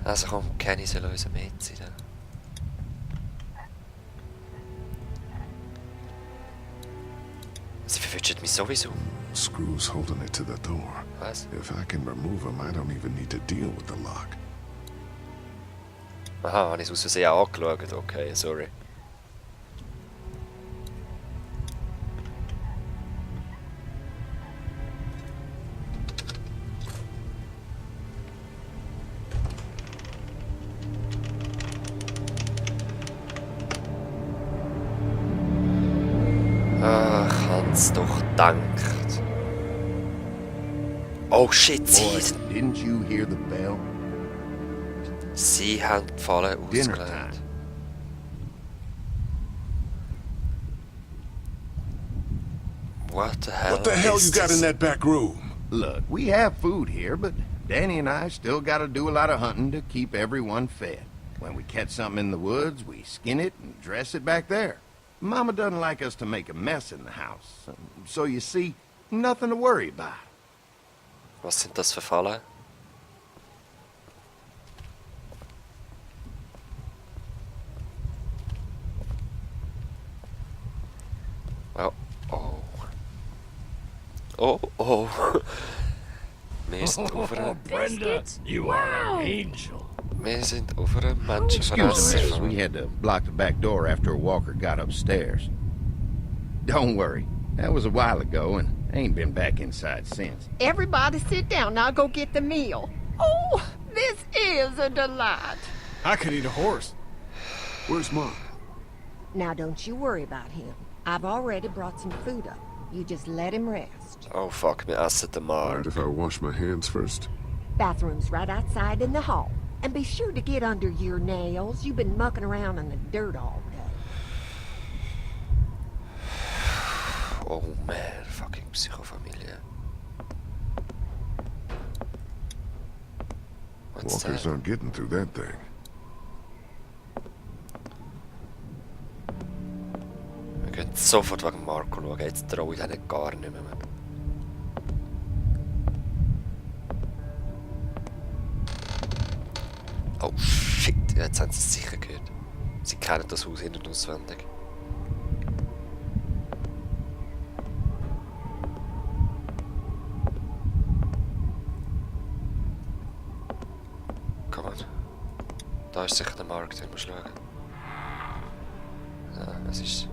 Also komm, Kenny soll unser Mädchen sein. Sie verwünschen mich sowieso. Screws holding it to the door. Was? If I can remove them, I don't even need to deal with the lock. Aha, habe ich es aus Versehen angeschaut. Okay, sorry. Ach, hab's doch gedacht. Oh shit, Boy, didn't you hear the bell? Sie haben die Falle Dinner ausgelegt. time. What the hell? What the hell is you got this? in that back room? Look, we have food here, but Danny and I still gotta do a lot of hunting to keep everyone fed. When we catch something in the woods, we skin it and dress it back there. Mama doesn't like us to make a mess in the house, so you see, nothing to worry about. Was sind das für Fallen? Oh, oh. Oh, oh. Wir sind auf einer... Brenda, you are an angel. Wir sind auf einer Excuse Menschenfresser. us, we had to block the back door after Walker got upstairs. Don't worry, that was a while ago and ain't been back inside since. Everybody sit down. I'll go get the meal. Oh, this is a delight. I could eat a horse. Where's Mom? Now, don't you worry about him. I've already brought some food up. You just let him rest. Oh fuck, wir essen den Mark. Mind if I wash my hands first? Bathroom's right outside in the hall. And be sure to get under your nails. You've been mucking around in the dirt all day. Oh man, fucking Psychofamilie. What's Walker's that? not getting through that thing. Wir gehen sofort wegen Marco schauen, jetzt traue ich denen gar nicht mehr. Oh shit, jetzt haben sie es sicher gehört. Sie kennen das Haus in- und auswendig. Komm on. Da ist sicher der Markt, den musst du schauen. Ja, es ist...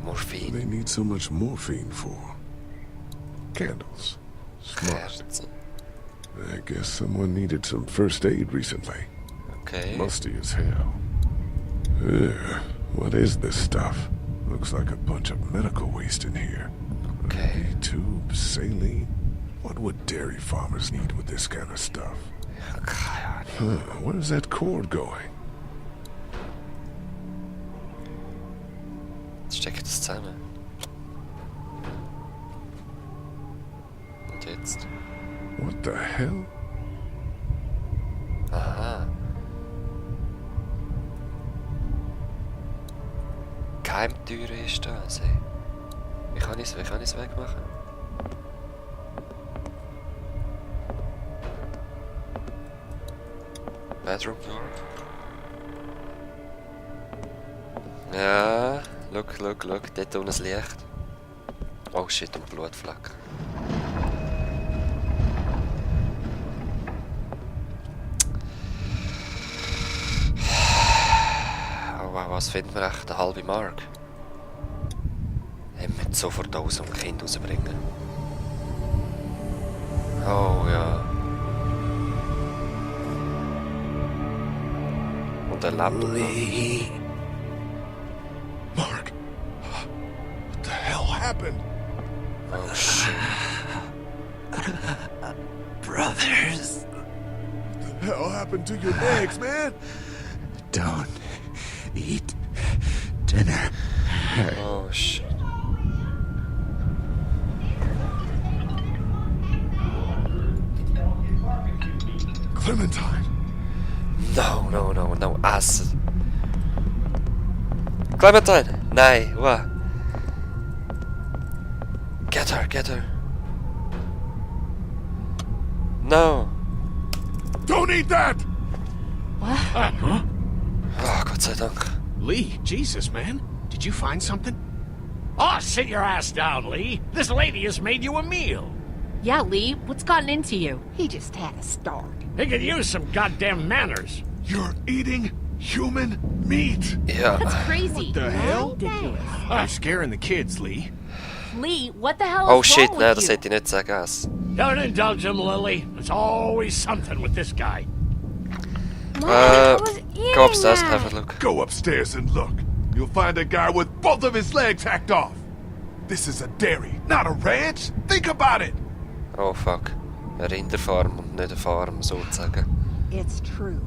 Morphin. They need so much morphine for. Candles. Smart. Kerzen. I guess someone needed some first aid recently. Okay. Musty as hell. Ugh, what is this stuff? Looks like a bunch of medical waste in here. Okay. Tubes, saline. What would dairy farmers need with this kind of stuff? Ja, keine Ahnung. Where's that cord going? Jetzt stecke ich das zusammen. Und jetzt? What the hell? Aha. Geheimtüre ist da, also. Wie kann ich es wegmachen? Bedroom door. Ja, look, dort unten das Licht. Oh shit, ein Blutfleck. Was finden wir echt? Eine halbe Mark? Wir müssen sofort aus um Kind rausbringen. Oh ja. Und er lebt noch. Mark! What the hell happened? Oh shit. Brothers, What the hell happened to your legs, man? don't eat dinner. Oh shit. Clementine! No, acid. Clementine! Nein, what? Get her. No. Don't eat that! Oh, Gott sei Dank. Lee, Jesus, man. Did you find something? Oh, sit your ass down, Lee. This lady has made you a meal. Yeah, Lee, what's gotten into you? He just had a start. He could use some goddamn manners. You're eating human meat! Ja. That's crazy. The hell? Ridiculous. You're scaring the kids, Lee. Lee, what the hell Oh is shit, wrong nein, with das you? hätte ich nicht sagen. Ass. Don't indulge him, Lily. There's always something with this guy. Go upstairs and have a look. Go upstairs and look. You'll find a guy with both of his legs hacked off. This is a dairy, not a ranch. Think about it. Oh fuck. Eine Rinderfarm und nicht eine Farm, sozusagen. It's true.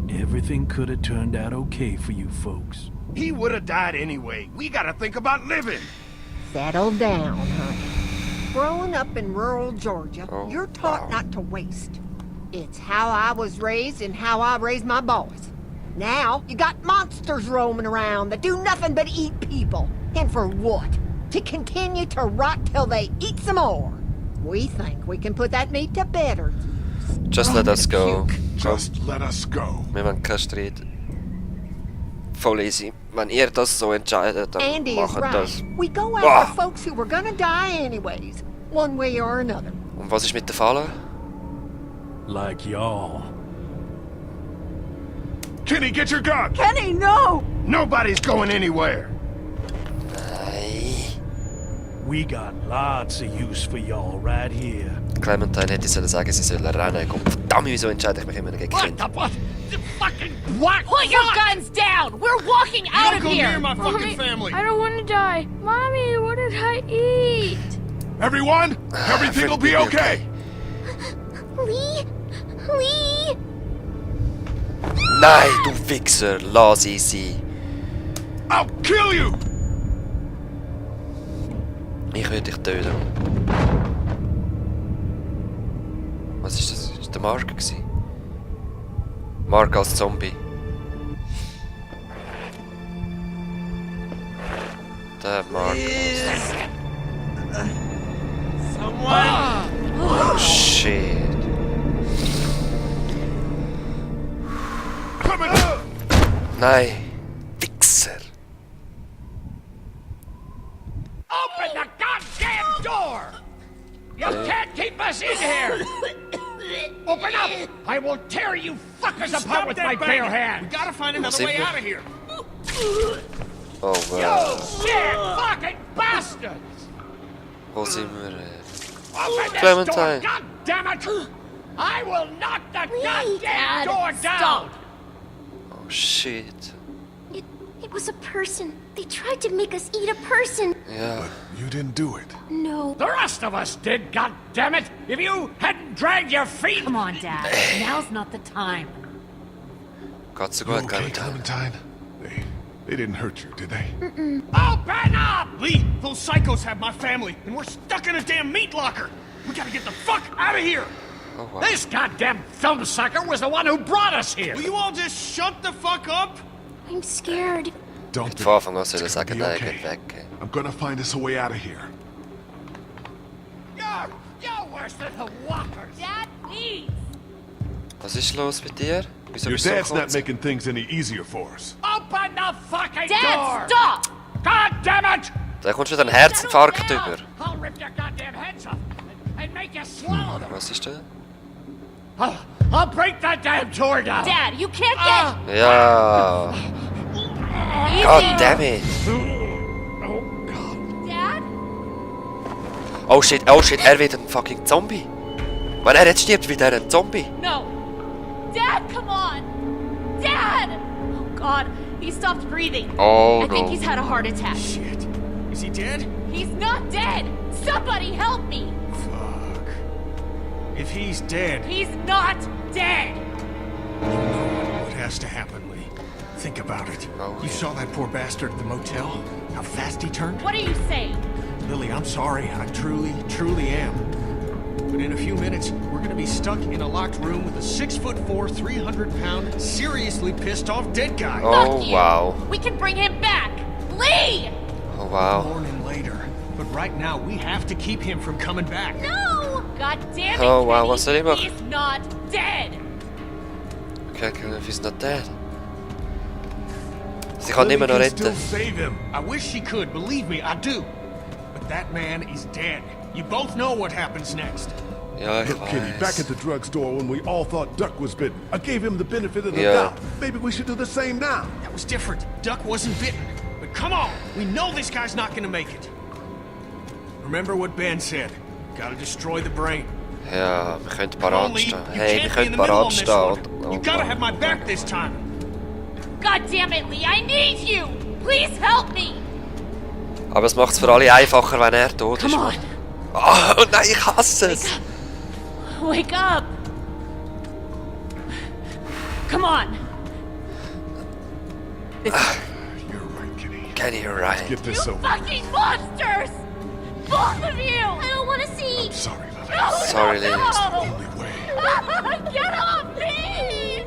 Everything could have turned out okay for you folks. He would have died anyway. We gotta think about living. Settle down, honey. Growing up in rural Georgia, Oh, you're taught wow. not to waste. It's how I was raised and how I raised my boys. Now, you got monsters roaming around that do nothing but eat people. And for what? To continue to rot till they eat some more. We think we can put that meat to better use. Just let us go. Just let us go. Wir wollen keinen Streit. Voll easy. Wenn ihr das so entscheidet, dann Andy is macht das. right. We go Ah. after folks who were gonna die anyways, one way or another. Und was ist mit der Falle? Like y'all. Kenny, get your gun! Kenny, no! Nobody's going anywhere. Nein. We got lots of use for y'all right here. Clementine hätte sollen sagen, sie sollen rennen. Komm, verdammt, wieso entscheide ich mich immer gegen What Kind? the what? The fucking what? Put your guns down! We're walking out of Don't go here! near my fucking family. I don't want to die. Mommy, what did I eat? Everyone, everything will be okay. Lee? Lee? Nein, du Wichser, lass sie sein. I'll kill you! Ich will dich töten. Was ist das? Ist der Mark gewesen? Mark als Zombie. Der Mark. Oh shit. Nein. Wichser. Open the goddamn door! You can't keep us in here! Open up! I will tear you fuckers apart with my bare We hands! gotta find another way out of here. Oh You wow. sick fucking bastards! Wo sind wir? Open this Clementine. door, goddammit! I will knock the goddamn Dad, door down! stop. Oh shit. It was a person. They tried to make us eat a person. Ja. You didn't do it. No. The rest of us did, goddammit! If you hadn't dragged your feet... Come on, Dad. Now's not the time. Geht's so You gut, okay, Clementine? Clementine? They didn't hurt you, did they? Open up! Lee, those psychos have my family, and we're stuck in a damn meat locker. We gotta get the fuck out of here. Oh wow. This goddamn film sucker was the one who brought us here! Will you all just shut the fuck up? I'm scared. Don't Von be. Anfang an sollen sagen, Be nein, okay. geht weg. I'm gonna find us a way out of here. You're worse than the walkers! Dad, please! Was ist los mit dir? Wieso Your bist du dad's so not kurz? making things any easier for us. Open the fucking Dad, door! stop! God damn it! Da kommt schon ein Herzinfarkt über. I'll rip your goddamn heads off and make you swallow them! Was ist da? I'll break that damn door down! Dad, you can't get... Ja. Easy! God damn it. Dad? Oh shit, er wird ein fucking Zombie. Wenn er jetzt stirbt, wird er ein Zombie. No! Dad, come on! Dad! Oh, God. He stopped breathing. Oh I think no. he's had a heart attack. Shit. Is he dead? He's not dead! Somebody help me! Fuck. If he's dead, He's not dead! what has to happen, Lee? Think about it. Oh, You yeah. saw that poor bastard at the motel? How fast he turned? What are you saying? Lily, I'm sorry. I truly am. But in a few minutes, we're gonna be stuck in a locked room with a 6'4", 300-pound, seriously pissed off dead guy. Oh Fuck you. wow. We can bring him back! Lee! Oh wow. Morning later. But right now, we have to keep him from coming back. No! God damn it, Oh, wow, Kenny. was soll ich machen? He's not dead. Can't kill him if he's not dead. Sie kann immer noch Lily can still retten. save him. I wish she could, believe me, I do. But that man is dead. You both know what happens next. Ja, ich Look, Kitty, back weiß. at the drugstore when we all thought Duck was bitten, I gave him the benefit of the Yeah. doubt. Maybe we should do the same now. That was different. Duck wasn't bitten. But come on, we know this guy's not gonna make it. Remember what Ben said. Gotta destroy the brain. Ja, wir können parat Only, stehen. you Hey, wir can't be in können the middle parat on this stehen. one. You gotta have my back this time. God damn it, Lee, I need you. Please help me. Aber es macht es für alle einfacher, wenn er tot ist. Come on. Oh nein, ich hasse es. Wake up. Come on. You're right, Kitty. Kenny, you're right. Get this You over. fucking monsters! Both of you! I don't want to see. Sorry, Lily. No, Sorry, no, Lee. no. Only way. Get off me!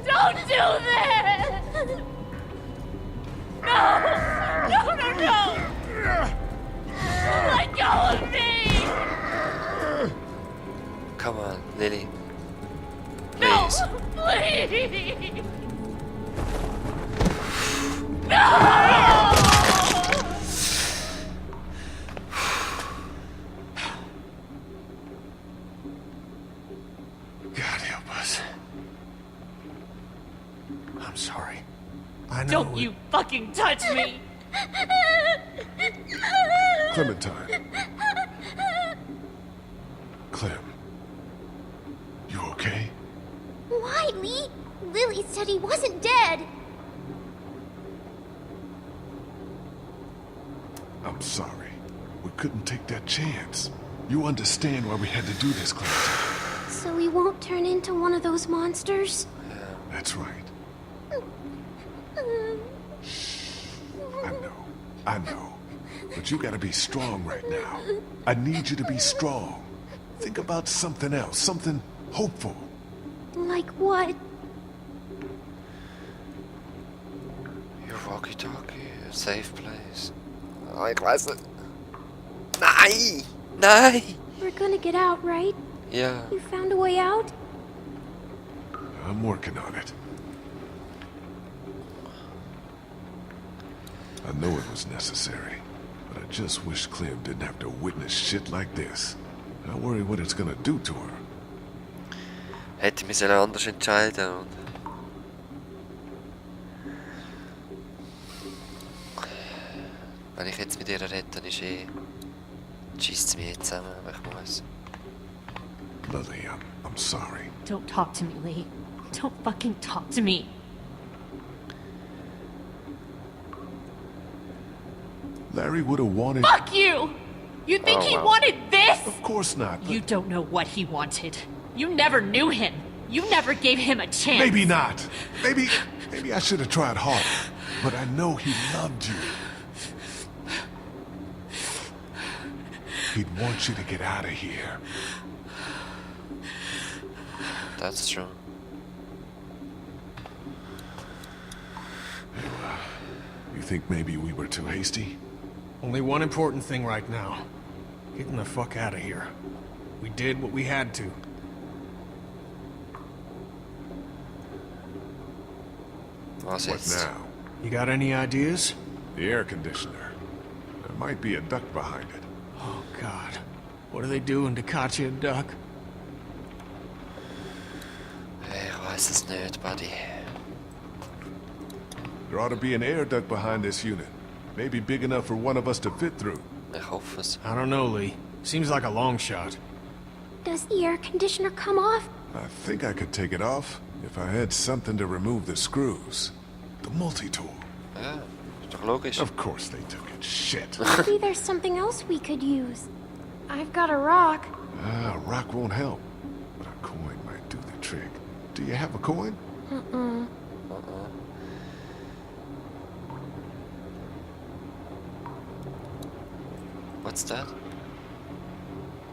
Don't do this! No! No, no, no! Let go of me! Come on, Lily. No! Please. Please! No! God help us. I'm sorry. I know. Don't you fucking touch me! Clementine. Clem. You okay? Why, Lee? Lily said he wasn't dead. I'm sorry. We couldn't take that chance. You understand why we had to do this, Clementine. So he won't turn into one of those monsters? That's right. I know. But you gotta be strong right now. I need you to be strong. Think about something else, something hopeful. Like what? Your walkie-talkie, a safe place. Oh, ich weiß nicht. Nein! Nein! We're gonna get out, right? Ja. You found a way out? I'm working on it. I know it was necessary, but I just wish Clem didn't have to witness shit like this. I worry what it's gonna do to her. Hätte ich mich anders entscheiden und... Wenn ich jetzt mit ihr rede, dann ist schießt es mich jetzt zusammen, aber ich muss. Lily, I'm sorry. Don't talk to me, Lee. Don't fucking talk to me. Larry would have wanted... Fuck you! You think Oh, he wow. wanted this? Of course not, but You don't know what he wanted. You never knew him. You never gave him a chance. maybe not. Maybe I should have tried harder. But I know he loved you. He'd want you to get out of here. That's true. You think maybe we were too hasty? Only one important thing right now. Getting the fuck out of here. We did what we had to. Was What jetzt? now? You got any ideas? The air conditioner. There might be a duck behind it. Oh, God. What are they doing to Katya and Duck? Ich weiß es nicht, Buddy. There ought to be an air duct behind this unit. Maybe big enough for one of us to fit through. Ich hoffe es. I don't know, Lee. Seems like a long shot. Does the air conditioner come off? I think I could take it off if I had something to remove the screws. The multi-tool. Ja, ist doch logisch. Of course they took it. Shit. Maybe there's something else we could use. I've got a rock. A rock won't help. But a coin might do the trick. Do you have a coin? What's that?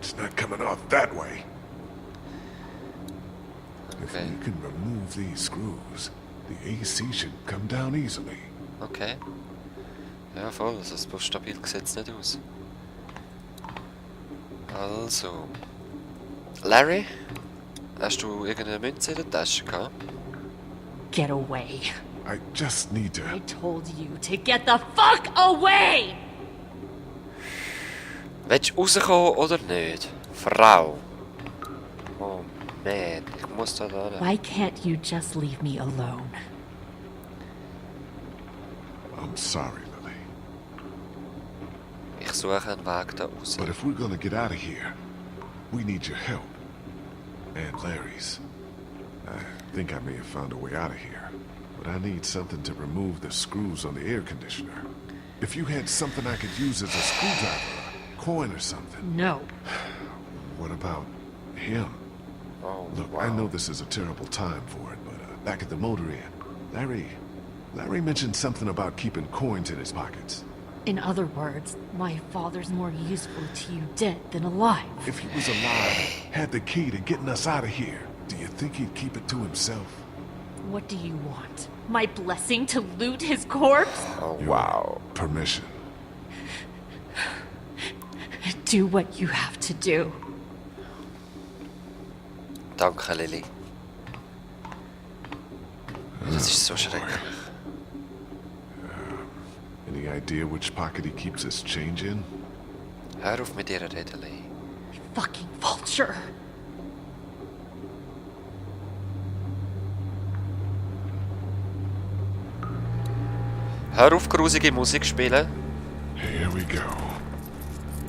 It's not coming off that way. If Okay. we can remove these screws, the AC should come down easily. Okay. Ja, voll. Also, so stabil sieht es nicht aus. Also. Larry? Hast du irgendeine Münze in der Tasche gehabt? Get away. I just need to... I told you to get the fuck away! Willst du rauskommen oder nicht? Frau! Oh man, ich muss da hin. Why can't you just leave me alone? I'm sorry, Lily. Ich suche einen Weg da raus. But if we're gonna get out of here, we need your help. And Larry's. I think I may have found a way out of here. But I need something to remove the screws on the air conditioner. If you had something I could use as a screwdriver, a coin or something. No. What about him? Oh, Look, wow. I know this is a terrible time for it, but back at the motor inn, Larry mentioned something about keeping coins in his pockets. In other words, my father's more useful to you dead than alive. If he was alive, had the key to getting us out of here, do you think he'd keep it to himself? What do you want? My blessing to loot his corpse? Oh, Your wow. permission. Do what you have to do. Danke, Lily. Das ist so schrecklich. Any idea which pocket he keeps his change in? Hör auf mit ihrer Rede, Lee. Fucking vulture. Hör auf, grusige Musik spielen. Here we go.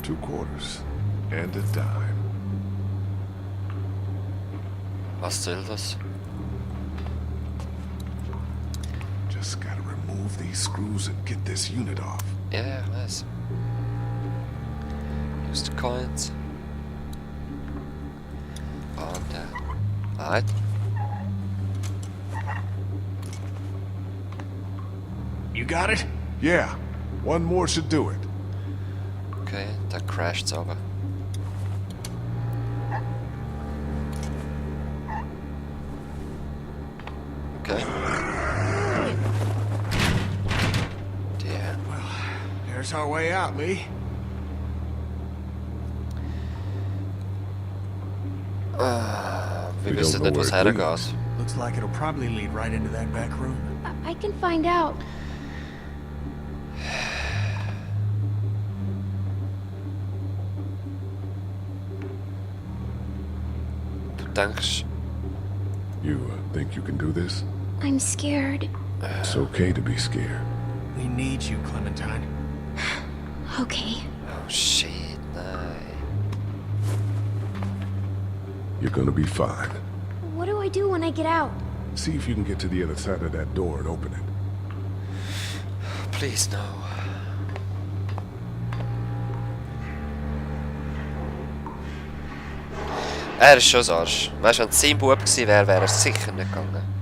2 quarters and a dime. Was soll das? Just gotta remove these screws and get this unit off. Ja, ich weiß. Use the coins. Und halt. You got it? Yeah, one more should do it. Okay, da crasht's aber. Okay. Damn. There's our way out, Lee. Wir wissen nicht, was hergeht. Looks like it'll probably lead right into that back room. I can find out. Du denkst, You think you can do this? I'm scared. It's okay to be scared. We need you, Clementine. Okay. oh shit, nein. You're gonna be fine. What do I do when I get out? See if you can get to the other side of that door and open it. Please, no. Er ist schon ein Arsch. Weißt du, wenn es sein Bub gewesen wäre, wäre er sicher nicht gegangen.